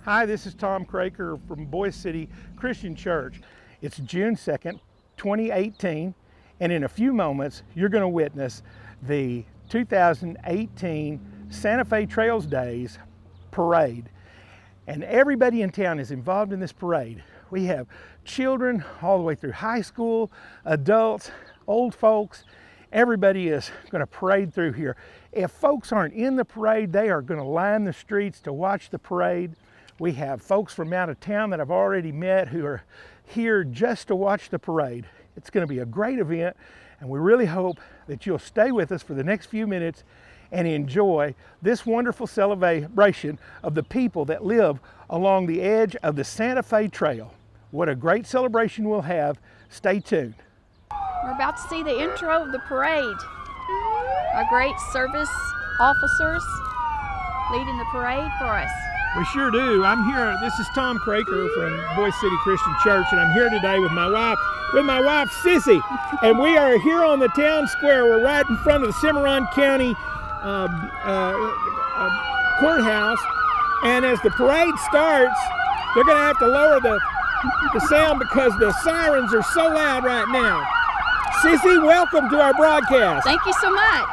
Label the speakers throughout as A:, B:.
A: Hi, this is Tom Craker from Boise City Christian Church. It's June 2nd, 2018, and in a few moments you're going to witness the 2018 Santa Fe Trails Daze parade. And everybody in town is involved in this parade. We have children all the way through high school, adults, old folks. Everybody is going to parade through here. If folks aren't in the parade, they are going to line the streets to watch the parade. We have folks from out of town that I've already met who are here just to watch the parade. It's going to be a great event, and we really hope that you'll stay with us for the next few minutes and enjoy this wonderful celebration of the people that live along the edge of the Santa Fe Trail. What a great celebration we'll have. Stay tuned.
B: We're about to see the intro of the parade. Our great service officers leading the parade for us.
A: We sure do. I'm here. This is Tom Craker from Boise City Christian Church, and I'm here today with my wife, Sissy. And we are here on the town square. We're right in front of the Cimarron County courthouse. And as the parade starts, they're going to have to lower the sound because the sirens are so loud right now. Sissy, welcome to our broadcast.
B: Thank you so much.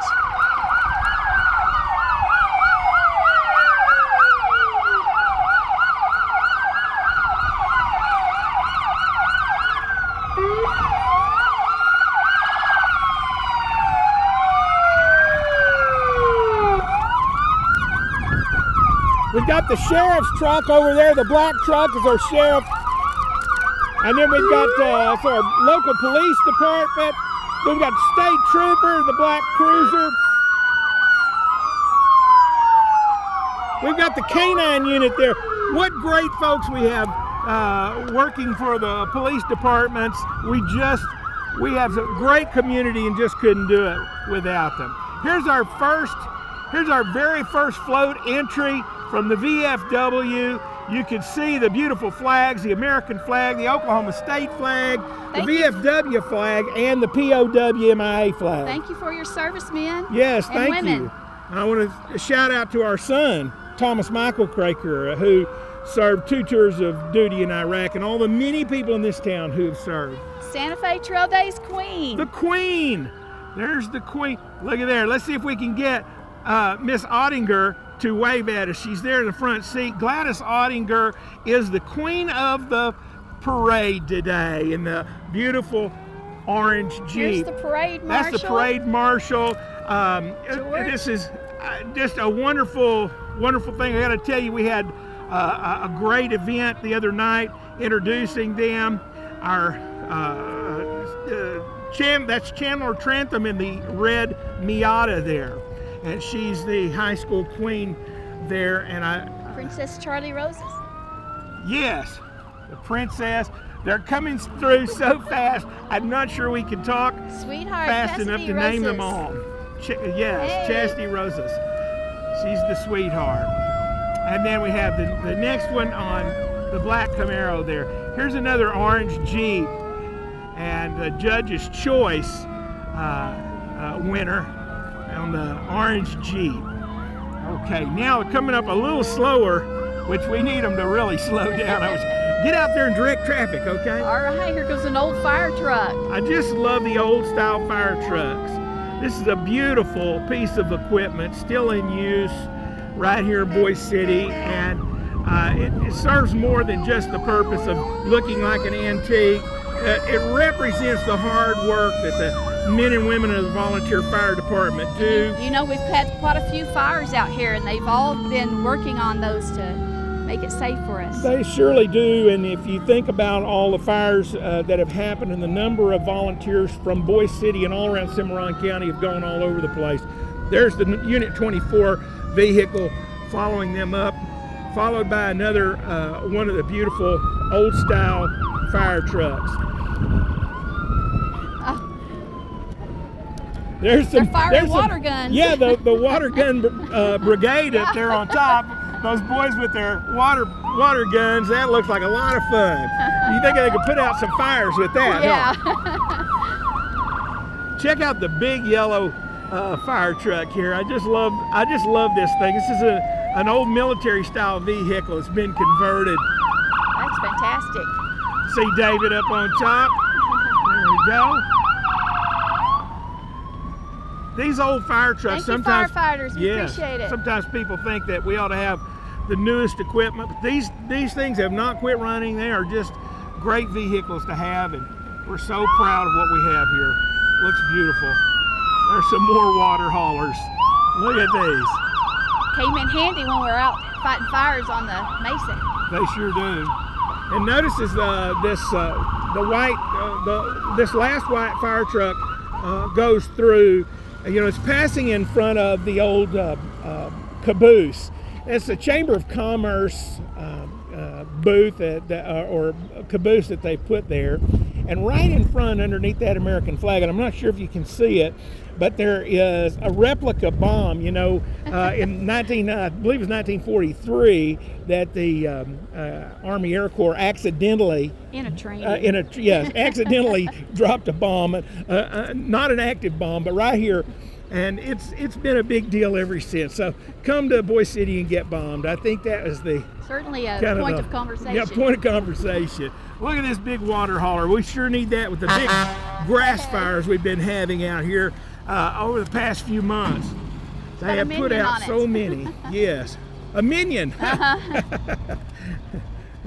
A: We've got the sheriff's truck over there. The black truck is our sheriff. And then we've got our local police department. We've got state trooper, the black cruiser. We've got the canine unit there. What great folks we have working for the police departments. We have a great community and just couldn't do it without them. Here's our very first float entry from the VFW. You can see the beautiful flags, the American flag, the Oklahoma State flag, the VFW flag, and the POWMIA flag.
B: Thank you for your service, men.
A: Yes,
B: and
A: thank
B: women.
A: you. I want to shout out to our son, Thomas Michael Craker, who served 2 tours of duty in Iraq, and all the many people in this town who have served.
B: Santa Fe Trail Daze Queen.
A: The Queen. There's the Queen. Look at there. Let's see if we can get Miss Ottinger to wave at us. She's there in the front seat. Gladys Ottinger is the queen of the parade today in the beautiful orange Jeep.
B: Here's the parade marshal.
A: That's the parade marshal. This is just a wonderful, wonderful thing. I got to tell you, we had a great event the other night introducing them. That's Chandler Trantham in the red Miata there. And she's the high school queen there, and
B: Princess Charlie Roses.
A: Yes, the princess. They're coming through so fast. I'm not sure we can talk
B: Sweetheart,
A: fast enough to name them all. Yes,
B: hey.
A: Chastity Roses. She's the sweetheart. And then we have the next one on the black Camaro there. Here's another orange Jeep, and the Judge's Choice winner on the orange Jeep. Okay, now coming up a little slower, which we need them to really slow down. Get out there and direct traffic, okay?
B: All right, here goes an old fire truck.
A: I just love the old style fire trucks. This is a beautiful piece of equipment, still in use right here in Boise City, and it serves more than just the purpose of looking like an antique. It represents the hard work that the men and women of the volunteer fire department do.
B: You know, we've had quite a few fires out here, and they've all been working on those to make it safe for us.
A: They surely do, and if you think about all the fires that have happened and the number of volunteers from Boise City and all around Cimarron County have gone all over the place. There's the Unit 24 vehicle following them up, followed by another one of the beautiful old-style fire trucks. There's some
B: water guns.
A: Yeah, the water gun brigade up there on top. Those boys with their water guns. That looks like a lot of fun. You think they could put out some fires with that?
B: Yeah.
A: Huh? Check out the big yellow fire truck here. I just love this thing. This is an old military style vehicle. It's been converted.
B: That's fantastic.
A: See David up on top. There we go. These old fire trucks,
B: Thank
A: sometimes,
B: you, firefighters. We appreciate it.
A: Sometimes people think that we ought to have the newest equipment, but these things have not quit running. They are just great vehicles to have, and we're so proud of what we have here. Looks beautiful. There's some more water haulers. Look at these.
B: Came in handy when we were out fighting fires on the mesa.
A: They sure do. And notice this this last white fire truck goes through. You know, it's passing in front of the old caboose. It's the Chamber of Commerce booth or caboose that they put there. And right in front, underneath that American flag, and I'm not sure if you can see it, but there is a replica bomb, you know, in I believe it was 1943, that the Army Air Corps accidentally
B: in a train.
A: Accidentally dropped a bomb, not an active bomb, but right here. And it's been a big deal ever since. So come to Boise City and get bombed. I think that was the
B: certainly a point of conversation.
A: Yeah, point of conversation. Look at this big water hauler. We sure need that with the big grass fires we've been having out here over the past few months. They have put out so many. Yes, a minion. How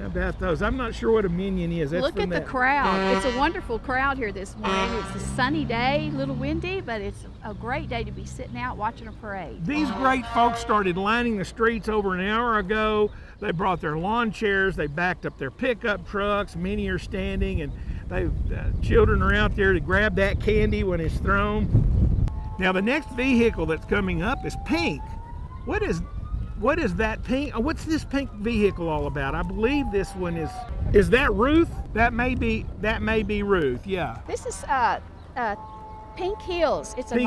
A: about those? I'm not sure what a minion is. That's
B: Look at the crowd. It's a wonderful crowd here this morning. It's a sunny day, a little windy, but it's a great day to be sitting out watching a parade.
A: These great folks started lining the streets over an hour ago. They brought their lawn chairs. They backed up their pickup trucks. Many are standing, and children are out there to grab that candy when it's thrown. Now the next vehicle that's coming up is pink. What is that pink? What's this pink vehicle all about? I believe this one is that Ruth? That may be Ruth. Yeah.
B: This is Pink Hills. It's a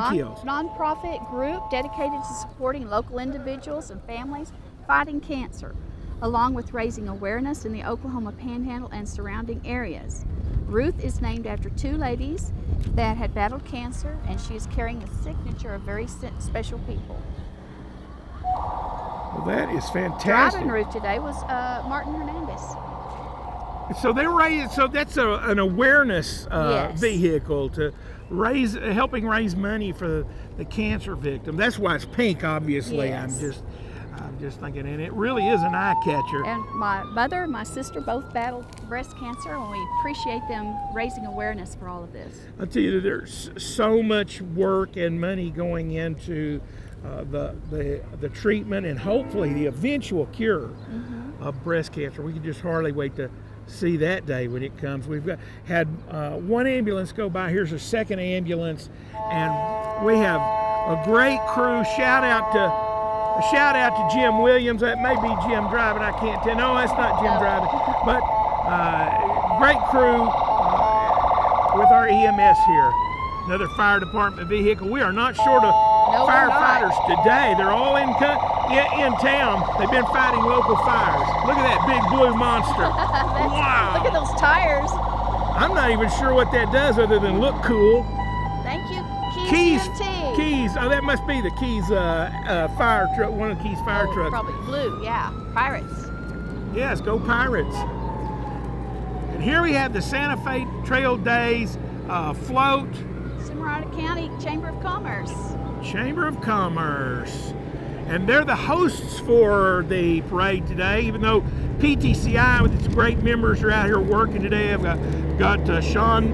B: non-profit group dedicated to supporting local individuals and families fighting cancer, along with raising awareness in the Oklahoma Panhandle and surrounding areas. Ruth is named after two ladies that had battled cancer, and she is carrying the signature of very special people.
A: Well, that is fantastic.
B: Driving Ruth today was Martin Hernandez.
A: So that's an awareness vehicle to helping raise money for the cancer victim. That's why it's pink, obviously. Yes. I'm just thinking, and it really is an eye catcher.
B: And my mother and my sister both battled breast cancer, and we appreciate them raising awareness for all of this.
A: I'll tell you, there's so much work and money going into the treatment and hopefully the eventual cure of breast cancer. We can just hardly wait to see that day when it comes. We've had one ambulance go by. Here's a second ambulance, and we have a great crew. Shout out to Jim Williams. That may be Jim driving. I can't tell. No, that's not Jim driving. But great crew with our EMS here. Another fire department vehicle. We are not short of firefighters today. They're all in town. They've been fighting local fires. Look at that big blue monster. Wow.
B: Look at those tires.
A: I'm not even sure what that does other than look cool.
B: Thank you, Keys.
A: Oh, that must be the Keys fire truck, one of the Keys fire trucks.
B: Probably blue, yeah. Pirates.
A: Yes, go Pirates. And here we have the Santa Fe Trail Daze float.
B: Cimarron County Chamber of Commerce.
A: Chamber of Commerce. And they're the hosts for the parade today, even though PTCI with its great members are out here working today. I've got Sean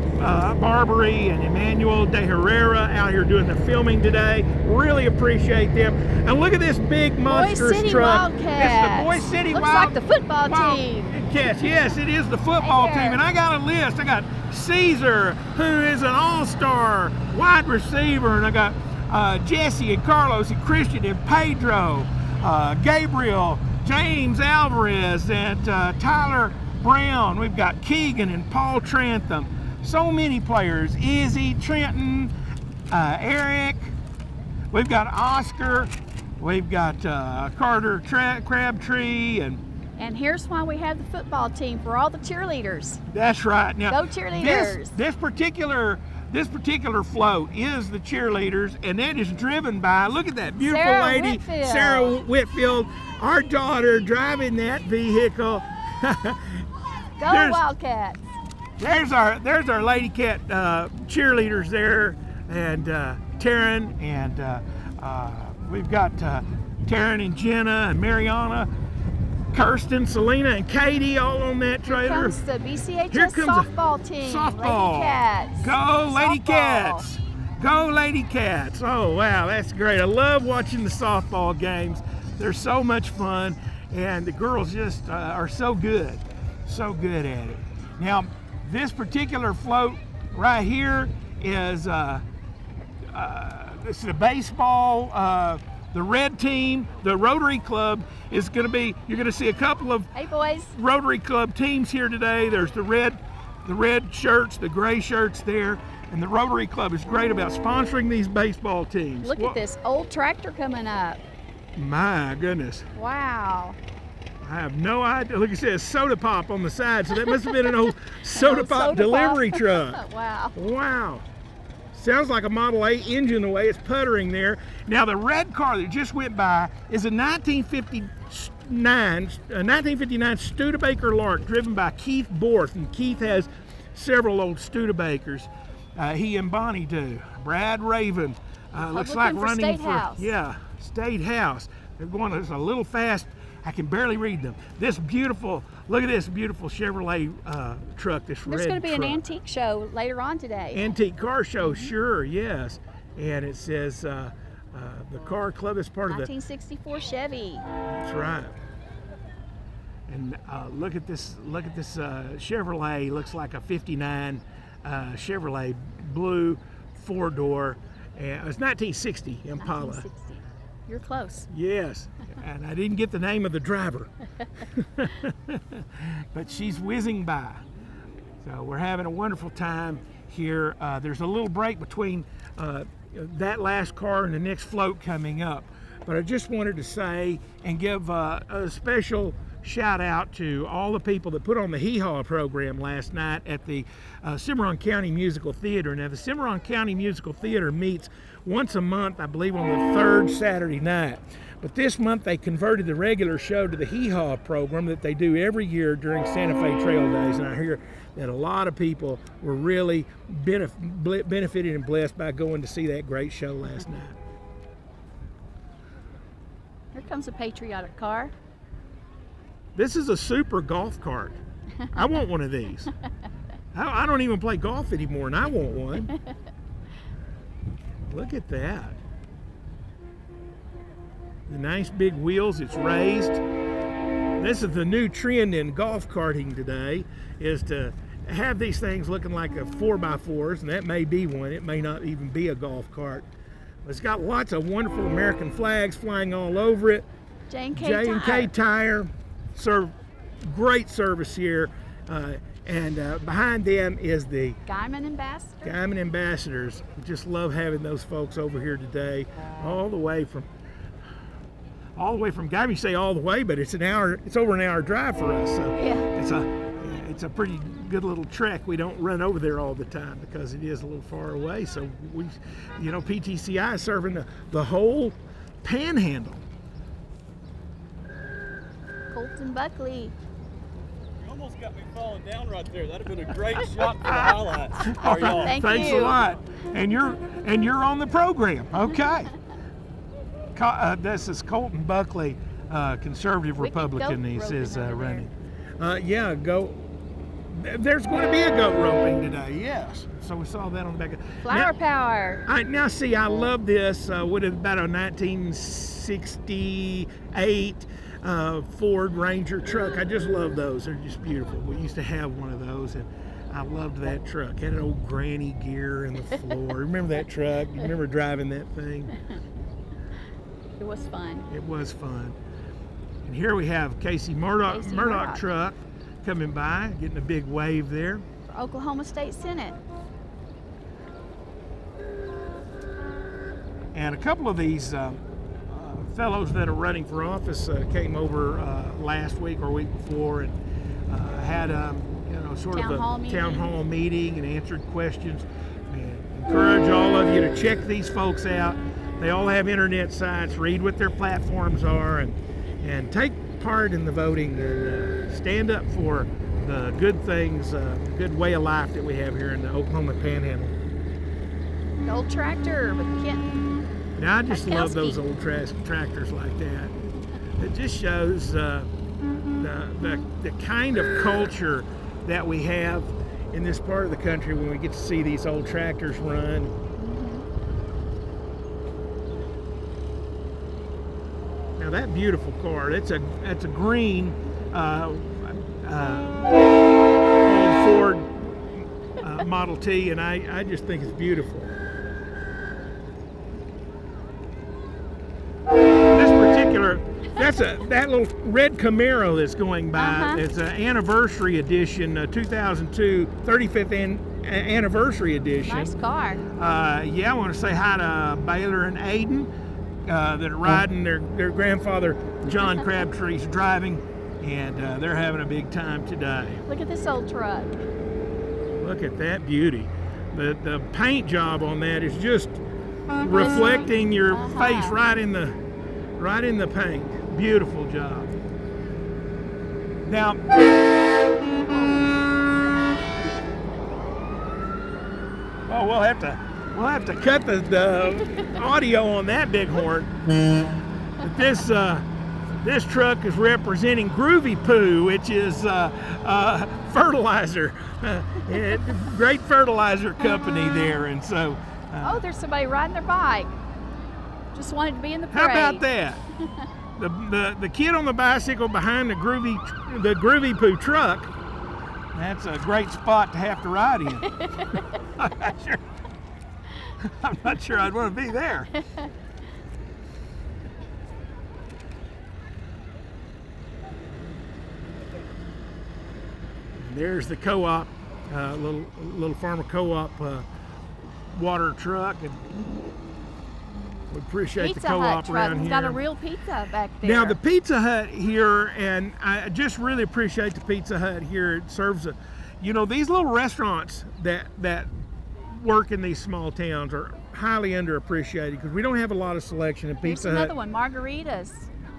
A: Barbary and Emmanuel De Herrera out here doing the filming today. Really appreciate them. And look at this big monstrous truck.
B: Wildcats.
A: It's the Boise City
B: Looks like the football team.
A: Yes, it is the football team. And I got a list. I got Caesar, who is an all-star wide receiver, and I got Jesse and Carlos and Christian and Pedro, Gabriel, James Alvarez, and Tyler Brown. We've got Keegan and Paul Trantham. So many players. Izzy, Trenton, Eric. We've got Oscar. We've got Carter Crabtree.
B: And here's why we have the football team, for all the cheerleaders.
A: That's right. Now,
B: go cheerleaders.
A: This particular this particular float is the cheerleaders, and that is driven by, look at that beautiful lady, Sarah Whitfield, our daughter, driving that vehicle.
B: Go Wildcats!
A: There's our Lady Cat cheerleaders there, and Taryn, and we've got Taryn and Jenna and Mariana, Kirsten, Selena, and Katie all on that trailer.
B: Here comes the BCHS softball team.
A: Softball.
B: Lady Cats.
A: Go Lady Cats. Go Lady Cats. Oh, wow, that's great. I love watching the softball games. They're so much fun, and the girls just are so good at it. Now, this particular float right here is this is a baseball. The red team, the Rotary Club, is going to be, you're going to see a couple of Rotary Club teams here today. There's the red shirts, the gray shirts there, and the Rotary Club is great about sponsoring these baseball teams.
B: Look at this old tractor coming up.
A: My goodness.
B: Wow.
A: I have no idea. Look, it says soda pop on the side, so that must have been an old soda pop delivery truck.
B: Wow.
A: Wow. Sounds like a Model A engine the way it's puttering there. Now the red car that just went by is a 1959 Studebaker Lark driven by Keith Borth, and Keith has several old Studebakers. He and Bonnie do. Brad Raven looks like running for State House. They're going. It's a little fast. I can barely read them. This beautiful, look at this beautiful Chevrolet truck, this red truck.
B: There's going to be an antique show later on today.
A: Antique car show, sure, yes. And it says the car club is part of the
B: 1964 Chevy.
A: That's right. And look at this Chevrolet. Looks like a '59 Chevrolet blue 4-door. It's 1960 Impala.
B: 1960. You're close.
A: Yes, and I didn't get the name of the driver. But she's whizzing by. So we're having a wonderful time here. There's a little break between that last car and the next float coming up. But I just wanted to say and give a special shout out to all the people that put on the Hee Haw program last night at the Cimarron County Musical Theater. Now, the Cimarron County Musical Theater meets once a month, I believe, on the third Saturday night. But this month they converted the regular show to the Hee Haw program that they do every year during Santa Fe Trail Days. And I hear that a lot of people were really benefited and blessed by going to see that great show last night.
B: Here comes a patriotic car.
A: This is a super golf cart. I want one of these. I don't even play golf anymore, and I want one. Look at that. The nice big wheels, it's raised. This is the new trend in golf karting today, is to have these things looking like a 4x4s, and that may be one. It may not even be a golf cart. It's got lots of wonderful American flags flying all over it. J&K Tire. Serve great service here, and behind them is the
B: Guyman
A: Ambassadors. We just love having those folks over here today, all the way from Guyman. You say all the way, but it's over an hour drive for us. So yeah, it's a pretty good little trek. We don't run over there all the time because it is a little far away. So we, PTCI is serving the whole panhandle.
B: Colton Buckley.
C: You almost got me falling down right there. That'd have been a great shot for the highlights. How are y'all?
A: Thanks a lot. And you're on the program. Okay. This is Colton Buckley, conservative Republican. He says running. Yeah, go. There's going to be a goat roping today. Yes. So we saw that on the back.
B: Flower power.
A: Now see, I love this. What is about a 1968 Ford Ranger truck. I just love those. They're just beautiful. We used to have one of those, and I loved that truck. Had an old granny gear in the floor. Remember that truck? You remember driving that thing?
B: It was fun.
A: It was fun. And here we have Casey Murdoch truck coming by, getting a big wave there.
B: For Oklahoma State Senate.
A: And a couple of these fellows that are running for office came over last week or week before and had sort of a town hall meeting and answered questions. And encourage all of you to check these folks out. They all have internet sites. Read what their platforms are, and take part in the voting, and stand up for the good things, good way of life that we have here in the Oklahoma Panhandle.
B: The old tractor with Kent.
A: Now I just love those old tractors like that. It just shows the kind of culture that we have in this part of the country when we get to see these old tractors run. Now that beautiful car, that's a green old Ford Model T, and I just think it's beautiful. This particular, that little red Camaro that's going by. It's an anniversary edition, 2002 35th anniversary edition.
B: Nice car.
A: Yeah, I want to say hi to Baylor and Aiden that are riding. Their grandfather John Crabtree's driving, and they're having a big time today.
B: Look at this old truck.
A: Look at that beauty. The paint job on that is just reflecting your face right in the paint. Beautiful job. Now, well, we'll have to cut the audio on that bighorn. But this truck is representing Groovy Poo, which is fertilizer, great fertilizer company there, and so.
B: Oh, there's somebody riding their bike. Just wanted to be in the parade.
A: How about that? The kid on the bicycle behind the Groovy Poo truck. That's a great spot to have to ride in. I'm not sure I'd want to be there. There's the co-op, little farmer co-op water truck, and we appreciate the co-op around here.
B: It's got a real pizza back there.
A: Now the Pizza Hut here, and I just really appreciate the Pizza Hut here. It serves these little restaurants that work in these small towns are highly underappreciated because we don't have a lot of selection in Pizza Hut.
B: Another one, margaritas.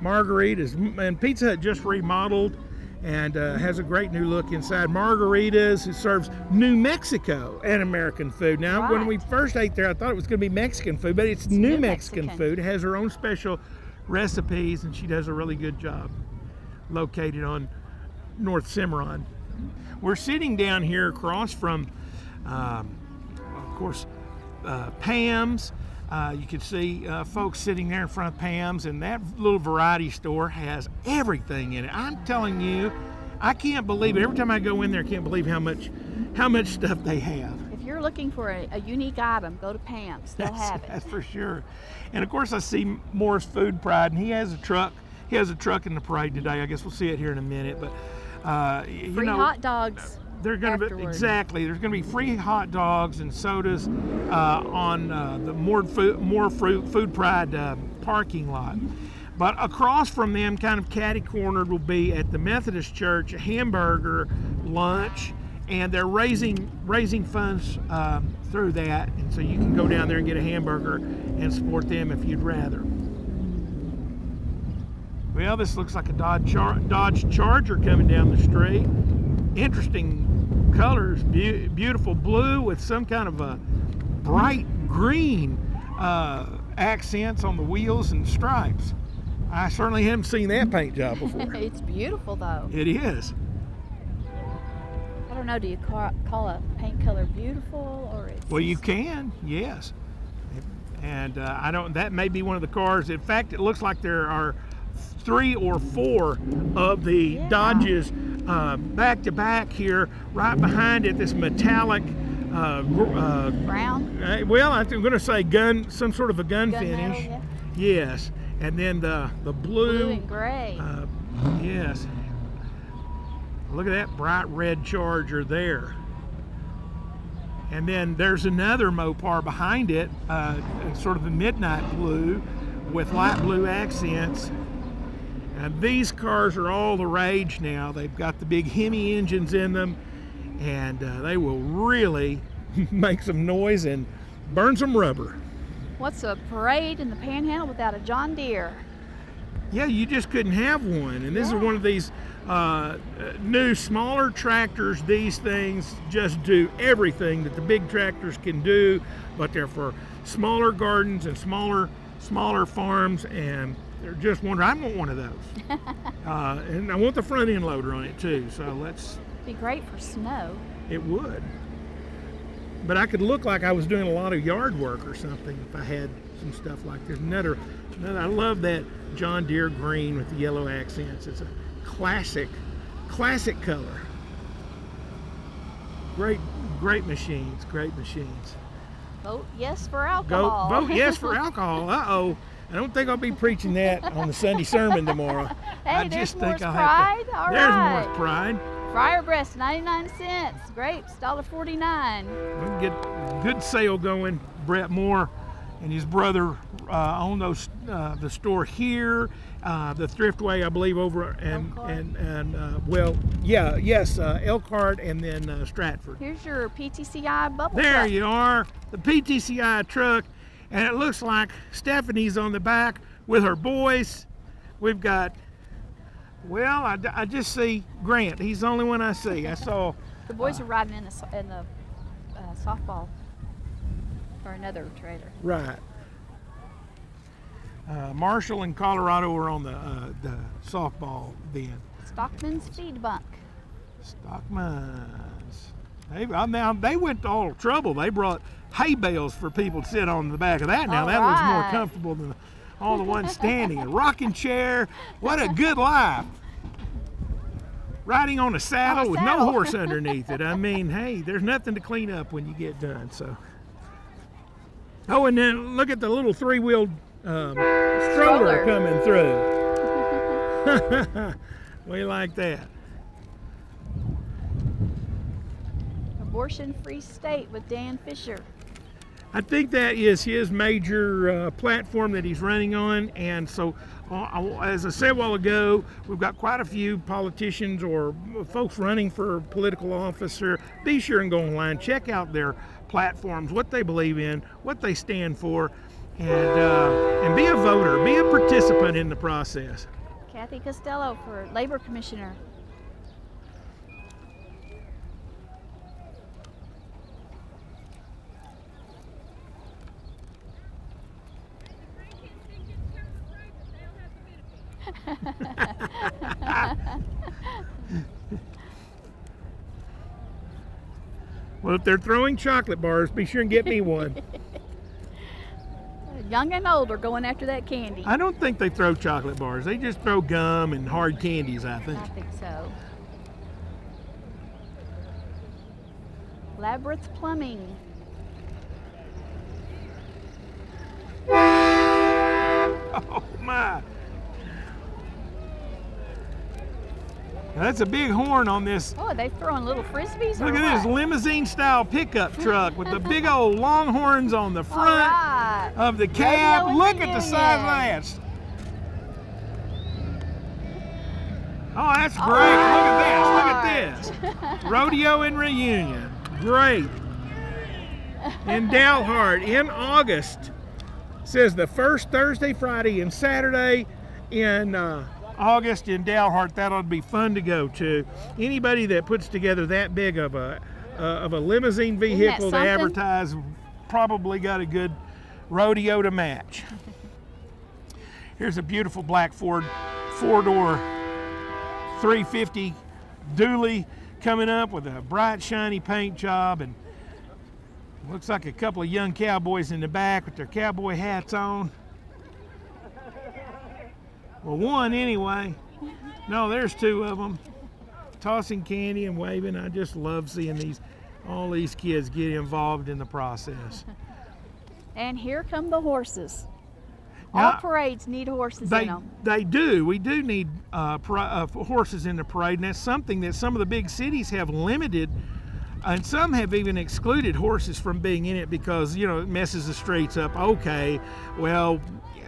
A: Margaritas, and Pizza Hut just remodeled and has a great new look inside. Margaritas, it serves New Mexico and American food. Now, when we first ate there, I thought it was going to be Mexican food, but it's New Mexican food. It has her own special recipes, and she does a really good job. Located on North Cimarron. We're sitting down here across from, of course, Pam's. You can see folks sitting there in front of Pam's, and that little variety store has everything in it. I'm telling you, I can't believe it. Every time I go in there, I can't believe how much stuff they have.
B: If you're looking for a unique item, go to Pam's. They'll have it.
A: That's for sure. And of course, I see Moore's Food Pride, and he has a truck. He has a truck in the parade today. I guess we'll see it here in a minute. But
B: free hot dogs.
A: They're going to be exactly. There's going to be free hot dogs and sodas on the More Food Pride parking lot. But across from them, kind of catty-cornered, will be at the Methodist Church a hamburger lunch, and they're raising funds through that, and so you can go down there and get a hamburger and support them if you'd rather. Well, this looks like a Dodge Charger coming down the street. Interesting colors, beautiful blue with some kind of a bright green accents on the wheels and stripes. I certainly haven't seen that paint job before.
B: It's beautiful though.
A: It is.
B: I don't know, do you call a paint color beautiful, or it's...
A: Well, you can, yes. And that may be one of the cars. In fact, it looks like there are 3 or 4 of the Dodges back to back here, right behind it, this metallic
B: brown.
A: Well, I'm going to say some sort of a gun finish.
B: Metal,
A: yes, and then the blue
B: and gray.
A: Yes. Look at that bright red Charger there. And then there's another Mopar behind it, sort of a midnight blue with light blue accents. And these cars are all the rage now. They've got the big Hemi engines in them, and they will really make some noise and burn some rubber.
B: What's a parade in the Panhandle without a John Deere?
A: Yeah, you just couldn't have one. And this is one of these new smaller tractors. These things just do everything that the big tractors can do, but they're for smaller gardens and smaller farms, and they're just wonderful. I want one of those. And I want the front end loader on it too, so let's...
B: Be great for snow.
A: It would. But I could look like I was doing a lot of yard work or something if I had some stuff like this. Another, I love that John Deere green with the yellow accents. It's a classic color. Great machines, great machines.
B: Vote yes for alcohol.
A: Vote yes for alcohol. Uh-oh. I don't think I'll be preaching that on the Sunday sermon tomorrow.
B: Hey,
A: I
B: there's
A: just
B: Morris
A: think I'll
B: Pride.
A: have to.
B: All
A: There's
B: right.
A: Morris Pride.
B: Fryer breast, 99 cents. Grapes, $1.49.
A: We can get a good sale going. Brett Moore and his brother own those the store here, the Thriftway, I believe, over Elkhart and then Stratford.
B: Here's your PTCI bubble
A: There
B: truck.
A: you are, the PTCI truck, and it looks like Stephanie's on the back with her boys. We've got, well, I just see Grant. He's the only one I see. I saw.
B: The boys are riding in the softball or another trailer.
A: Right. Marshall and Colorado were on the softball then.
B: Stockman's Feed Bunk.
A: Stockman's. Now they went to all trouble. They brought hay bales for people to sit on the back of that. Now that was more comfortable than all the ones standing. A rocking chair. What a good life. Riding on a saddle with no horse underneath it. I mean, hey, there's nothing to clean up when you get done. So. Oh, and then look at the little three-wheeled stroller coming through. We like that.
B: Abortion-free state with Dan Fisher.
A: I think that is his major platform that he's running on, and so as I said a while ago, we've got quite a few politicians or folks running for political office. Be sure and go online, check out their platforms, what they believe in, what they stand for, and be a voter, be a participant in the process.
B: Kathy Costello for Labor Commissioner.
A: Well, if they're throwing chocolate bars, be sure and get me one.
B: Young and old are going after that candy.
A: I don't think they throw chocolate bars. They just throw gum and hard candies, I think.
B: I think so. Labyrinth Plumbing.
A: Oh, my. That's a big horn on this.
B: Oh, are they throwing little frisbees?
A: Look at this limousine-style pickup truck with the big old long horns on the front of the cab. Look at the size of that. Oh, that's great. Look at this. Look at this. Rodeo and Reunion. Great. In Dalhart in August. Says the first Thursday, Friday, and Saturday in August in Dalhart. That ought to be fun to go to. Anybody that puts together that big of a limousine vehicle to advertise probably got a good rodeo to match. Here's a beautiful black Ford four-door 350 dually coming up with a bright shiny paint job, and looks like a couple of young cowboys in the back with their cowboy hats on. Well, one anyway. No, there's two of them tossing candy and waving. I just love seeing all these kids get involved in the process.
B: And here come the horses. All parades need horses in them.
A: They do. We do need horses in the parade, and that's something that some of the big cities have limited, and some have even excluded horses from being in it because, you know, it messes the streets up. Okay, well,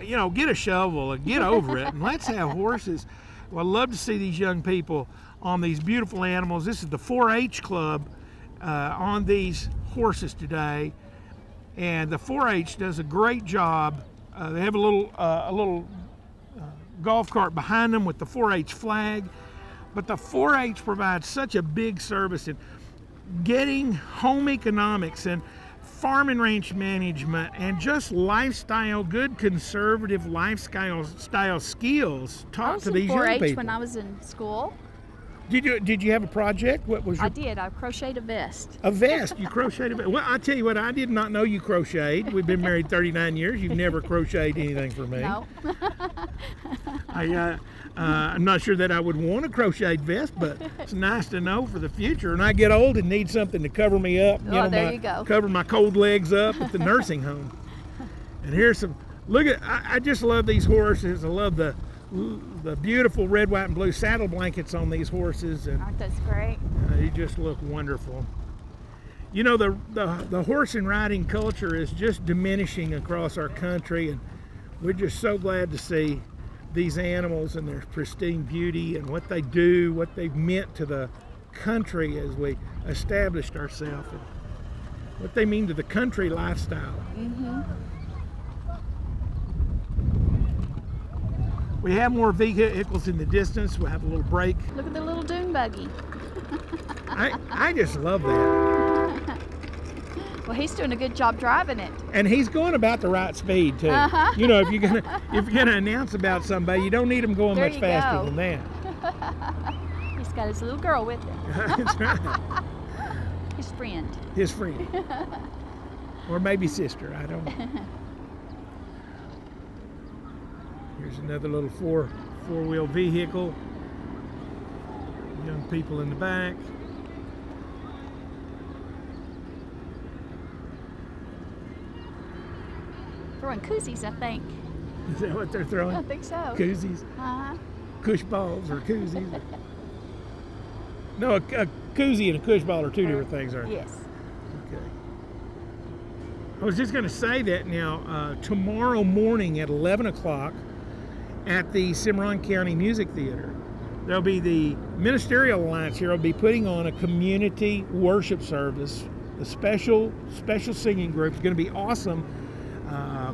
A: you know, get a shovel and get over it, and let's have horses. Well, I love to see these young people on these beautiful animals. This is the 4-H club on these horses today. and the 4-H does a great job. They have a little golf cart behind them with the 4-H flag, but the 4-H provides such a big service in getting home economics and farm and ranch management and just lifestyle, good conservative lifestyle skills taught to these young people.
B: I was in 4-H when I was in school.
A: Did you have a project? What was your...
B: I did. I crocheted a vest.
A: A vest? You crocheted a vest? Well, I tell you what, I did not know you crocheted. We've been married 39 years. You've never crocheted anything for me.
B: No.
A: I'm not sure that I would want a crocheted vest, but it's nice to know for the future. And I get old and need something to cover me up.
B: There you go.
A: Cover my cold legs up at the nursing home. And here's some, look at, I just love these horses. I love the beautiful red, white, and blue saddle blankets on these horses, and
B: that's great.
A: They just look wonderful. You know, the horse and riding culture is just diminishing across our country, and we're just so glad to see these animals and their pristine beauty and what they do, what they've meant to the country as we established ourselves, and what they mean to the country lifestyle.
B: Mm-hmm.
A: We have more vehicles in the distance. We'll have a little break.
B: Look at the little dune buggy.
A: I just love that.
B: Well, he's doing a good job driving it.
A: And he's going about the right speed too. You know, if you're gonna announce about somebody, you don't need him going much faster than that.
B: He's got his little girl with him.
A: That's right.
B: His friend.
A: His friend. Or maybe sister, I don't know. Here's another little four-wheel vehicle. Young people in the back.
B: Throwing koozies, I think.
A: Is that what they're throwing?
B: I think so.
A: Koozies?
B: Uh-huh.
A: Kush balls or koozies? No, a koozie and a kush ball are two different things, aren't they?
B: Yes.
A: Okay. I was just going to say that now, tomorrow morning at 11 o'clock, at the Cimarron County Music Theater, there'll be the Ministerial Alliance here will be putting on a community worship service. A special singing group. It's going to be awesome.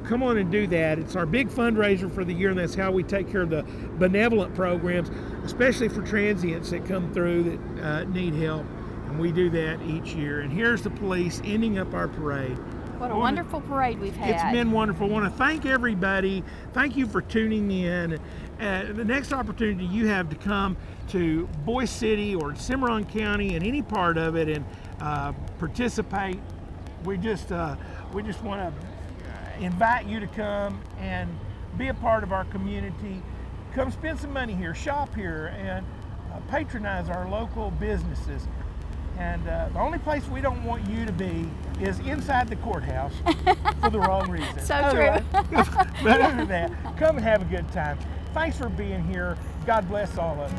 A: Come on and do that. It's our big fundraiser for the year, and that's how we take care of the benevolent programs, especially for transients that come through that need help. And we do that each year. And here's the police ending up our parade.
B: What a wonderful parade we've had.
A: It's been wonderful. I want to thank everybody. Thank you for tuning in. The next opportunity you have to come to Boise City or Cimarron County and any part of it and participate. We just want to invite you to come and be a part of our community. Come spend some money here, shop here, and patronize our local businesses. And the only place we don't want you to be is inside the courthouse for the wrong reason.
B: So true.
A: But other than that, come and have a good time. Thanks for being here. God bless all of you.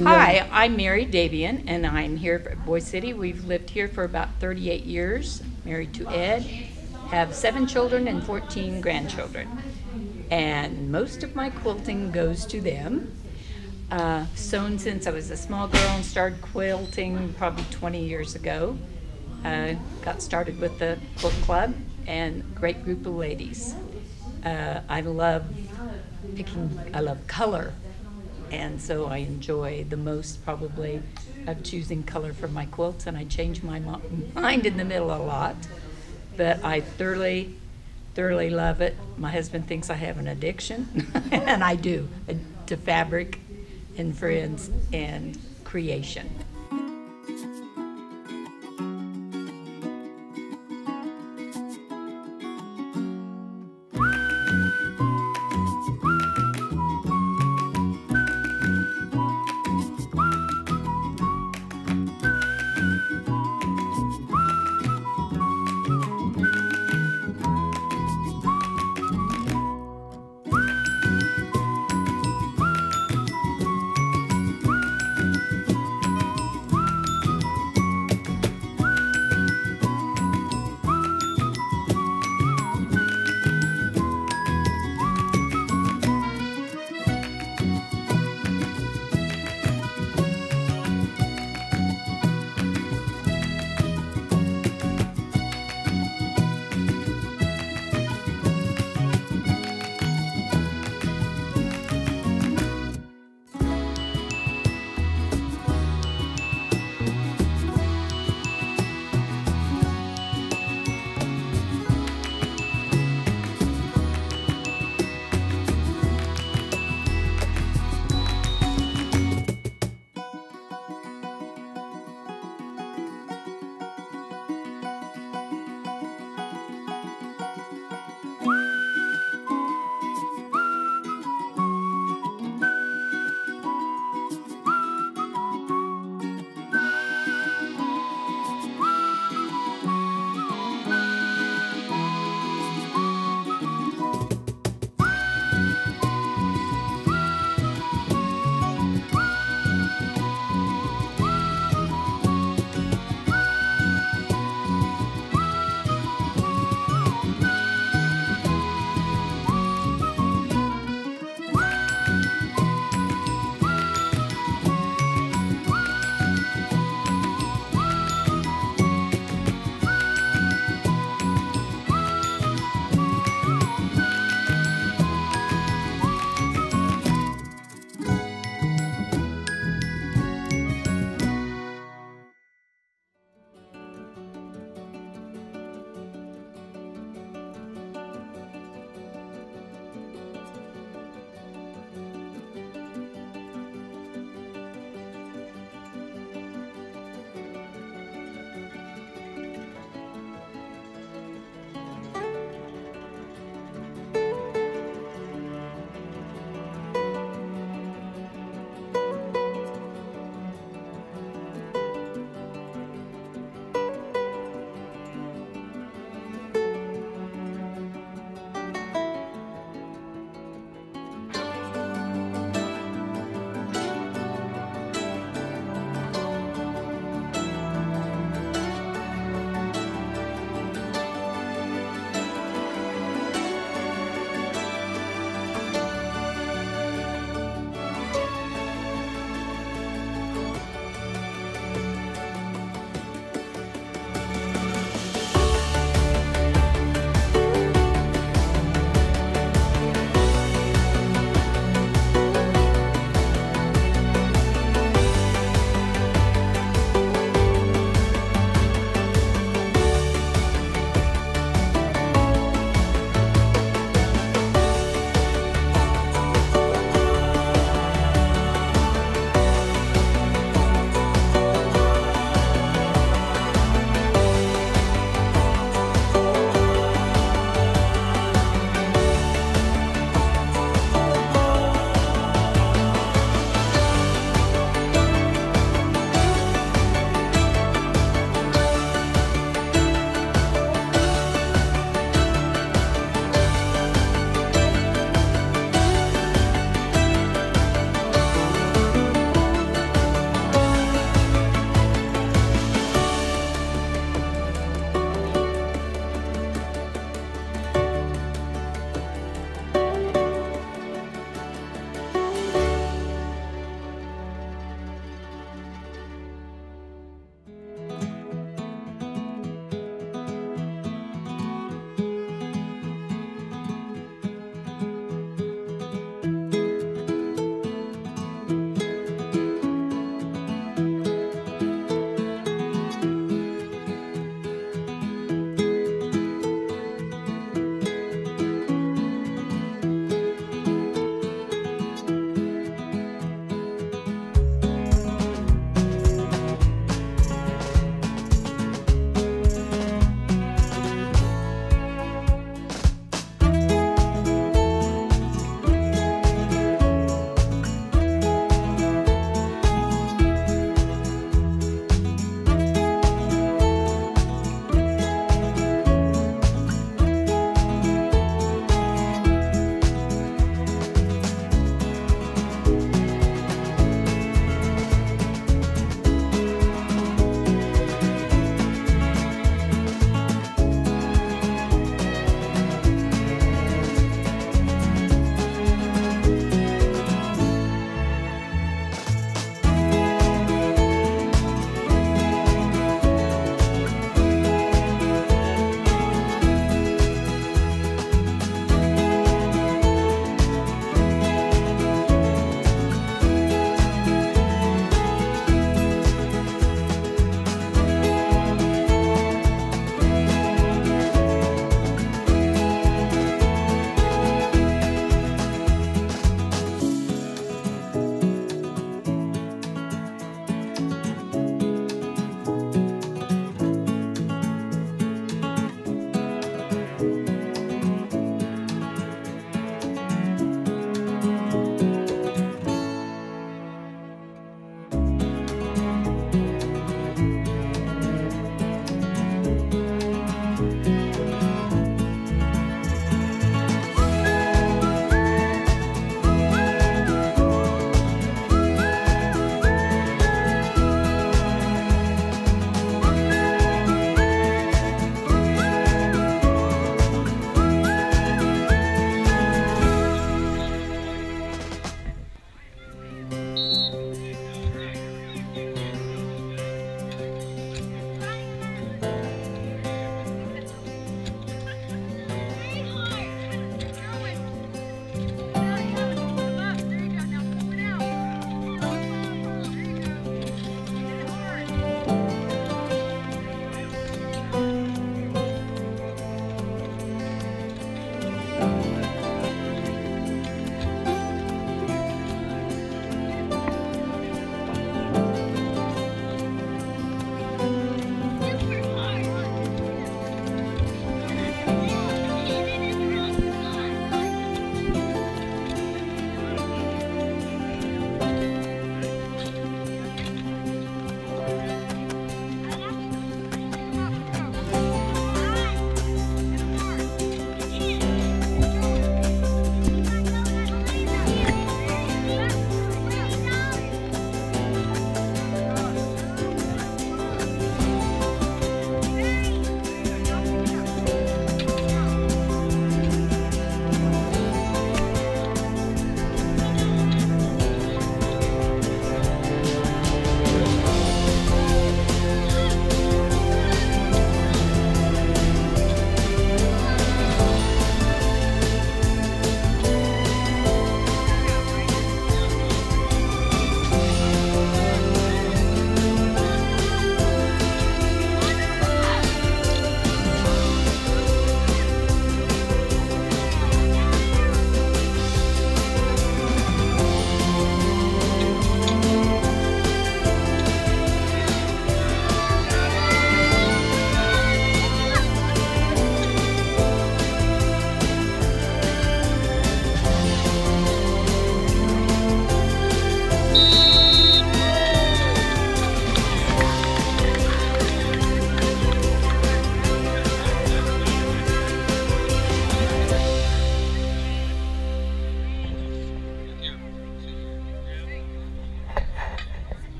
D: Hi, I'm Mary Davian, and I'm here at Boise City. We've lived here for about 38 years, married to Ed, have 7 children and 14 grandchildren. And most of my quilting goes to them. Sewn since I was a small girl and started quilting probably 20 years ago. Got started with the quilt club and a great group of ladies. I love color. And so I enjoy the most probably of choosing color for my quilts, and I change my mind in the middle a lot. But I thoroughly love it. My husband thinks I have an addiction, and I do, to fabric and friends and creation.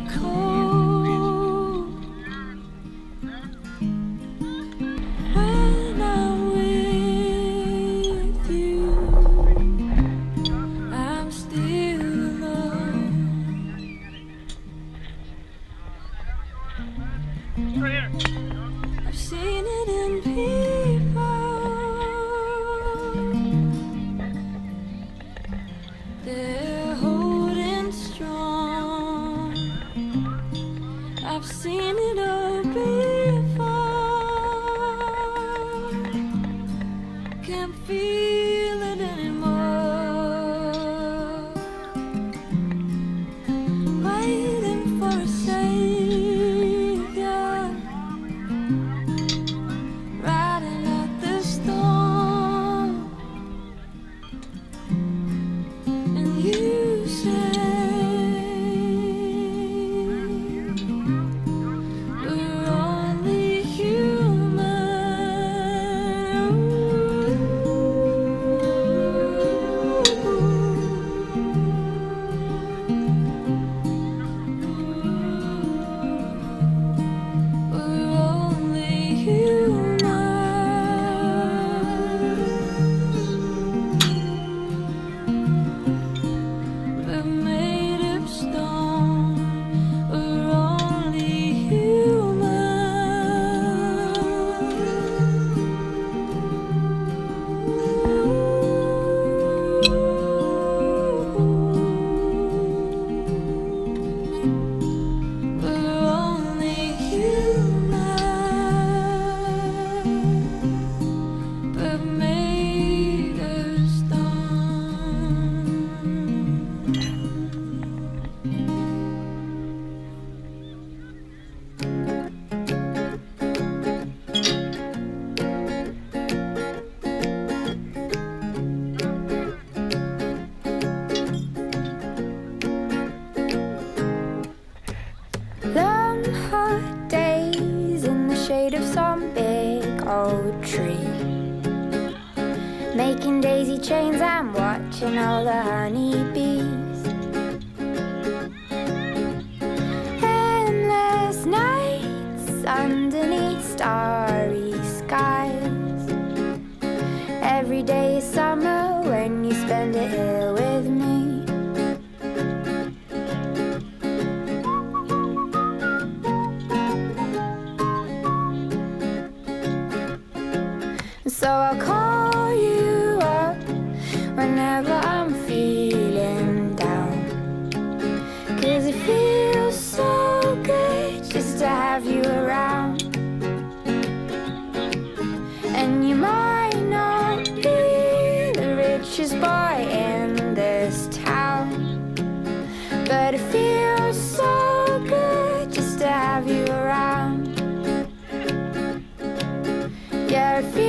E: cold. When I'm with you, I'm still alone. I've seen it in people. They're holding strong. I've seen it all before. Can't feel it anymore. Waiting for a savior, riding out the storm. And you say we're only human. We're only human. We're made of stone. We're only human. We're only human, but made of stone.
F: Long hot days in the shade of some big old tree, making daisy chains and watching all the honeybees. Endless nights underneath starry skies. Every day is summer when you spend it here with me. So I'll call you up whenever I'm feeling down, 'cause it feels so good just to have you around. And you might not be the richest boy in this town, but it feels so good just to have you around. Yeah, it feels